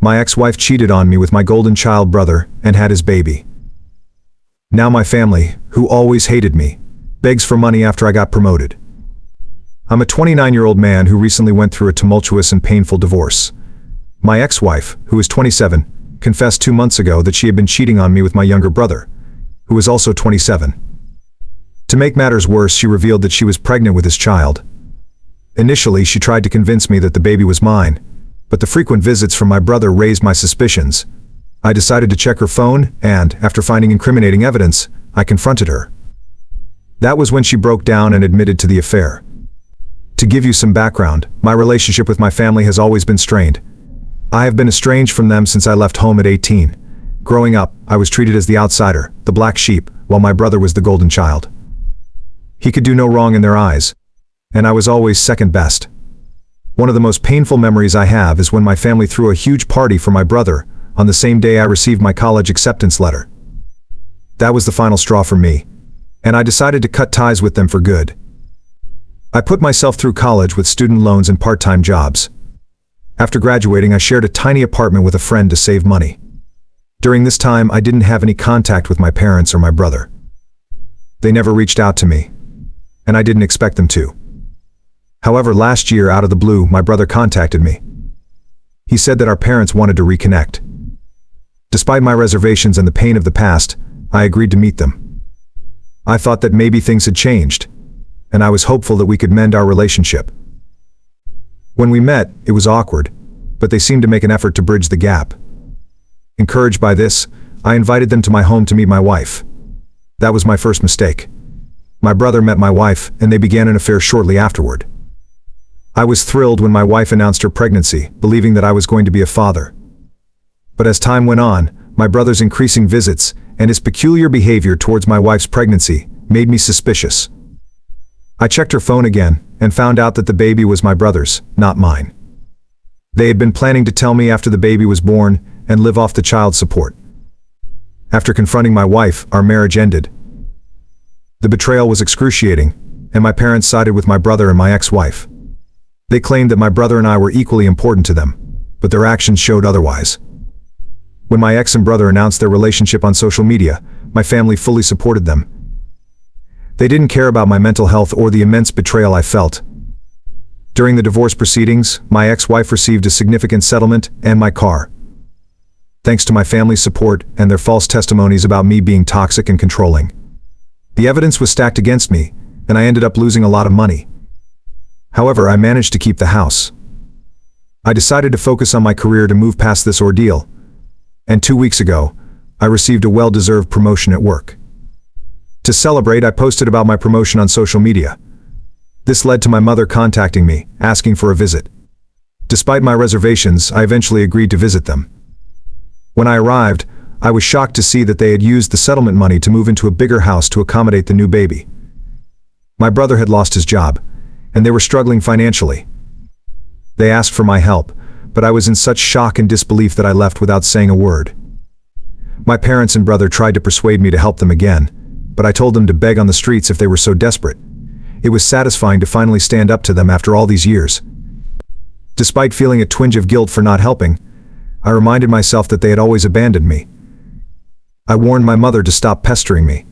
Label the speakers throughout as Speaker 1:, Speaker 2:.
Speaker 1: My ex-wife cheated on me with my golden child brother and had his baby. Now my family, who always hated me, begs for money after I got promoted. I'm a 29-year-old man who recently went through a tumultuous and painful divorce. My ex-wife, who is 27, confessed 2 months ago that she had been cheating on me with my younger brother, who is also 27. To make matters worse, she revealed that she was pregnant with his child. Initially, she tried to convince me that the baby was mine, but the frequent visits from my brother raised my suspicions. I decided to check her phone, and, after finding incriminating evidence, I confronted her. That was when she broke down and admitted to the affair. To give you some background, my relationship with my family has always been strained. I have been estranged from them since I left home at 18. Growing up, I was treated as the outsider, the black sheep, while my brother was the golden child. He could do no wrong in their eyes, and I was always second best. One of the most painful memories I have is when my family threw a huge party for my brother on the same day I received my college acceptance letter. That was the final straw for me, and I decided to cut ties with them for good. I put myself through college with student loans and part-time jobs. After graduating, I shared a tiny apartment with a friend to save money. During this time, I didn't have any contact with my parents or my brother. They never reached out to me, and I didn't expect them to. However, last year, out of the blue, my brother contacted me. He said that our parents wanted to reconnect. Despite my reservations and the pain of the past, I agreed to meet them. I thought that maybe things had changed, and I was hopeful that we could mend our relationship. When we met, it was awkward, but they seemed to make an effort to bridge the gap. Encouraged by this, I invited them to my home to meet my wife. That was my first mistake. My brother met my wife, and they began an affair shortly afterward. I was thrilled when my wife announced her pregnancy, believing that I was going to be a father. But as time went on, my brother's increasing visits and his peculiar behavior towards my wife's pregnancy made me suspicious. I checked her phone again and found out that the baby was my brother's, not mine. They had been planning to tell me after the baby was born and live off the child support. After confronting my wife, our marriage ended. The betrayal was excruciating, and my parents sided with my brother and my ex-wife. They claimed that my brother and I were equally important to them, but their actions showed otherwise. When my ex and brother announced their relationship on social media, my family fully supported them. They didn't care about my mental health or the immense betrayal I felt. During the divorce proceedings, my ex-wife received a significant settlement and my car. Thanks to my family's support and their false testimonies about me being toxic and controlling. The evidence was stacked against me, and I ended up losing a lot of money. However, I managed to keep the house. I decided to focus on my career to move past this ordeal, and 2 weeks ago, I received a well-deserved promotion at work. To celebrate, I posted about my promotion on social media. This led to my mother contacting me, asking for a visit. Despite my reservations, I eventually agreed to visit them. When I arrived, I was shocked to see that they had used the settlement money to move into a bigger house to accommodate the new baby. My brother had lost his job, and they were struggling financially. They asked for my help, but I was in such shock and disbelief that I left without saying a word. My parents and brother tried to persuade me to help them again, but I told them to beg on the streets if they were so desperate. It was satisfying to finally stand up to them after all these years. Despite feeling a twinge of guilt for not helping, I reminded myself that they had always abandoned me. I warned my mother to stop pestering me,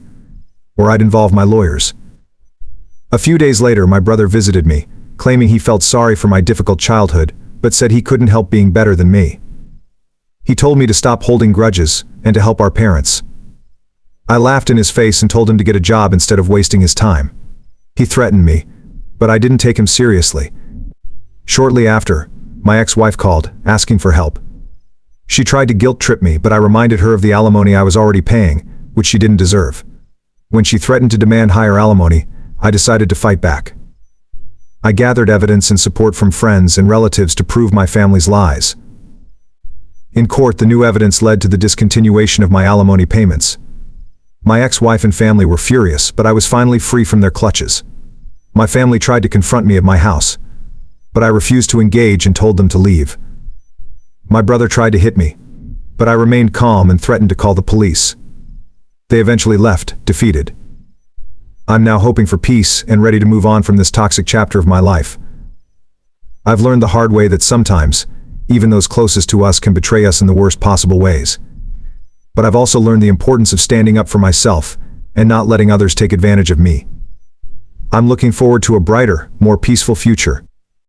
Speaker 1: or I'd involve my lawyers. A few days later, my brother visited me, claiming he felt sorry for my difficult childhood, but said he couldn't help being better than me. He told me to stop holding grudges and to help our parents. I laughed in his face and told him to get a job instead of wasting his time. He threatened me, but I didn't take him seriously. Shortly after, my ex-wife called, asking for help. She tried to guilt-trip me, but I reminded her of the alimony I was already paying, which she didn't deserve. When she threatened to demand higher alimony, I decided to fight back. I gathered evidence and support from friends and relatives to prove my family's lies. In court, the new evidence led to the discontinuation of my alimony payments. My ex-wife and family were furious, but I was finally free from their clutches. My family tried to confront me at my house, but I refused to engage and told them to leave. My brother tried to hit me, but I remained calm and threatened to call the police. They eventually left, defeated. I'm now hoping for peace and ready to move on from this toxic chapter of my life. I've learned the hard way that sometimes, even those closest to us can betray us in the worst possible ways. But I've also learned the importance of standing up for myself and not letting others take advantage of me. I'm looking forward to a brighter, more peaceful future,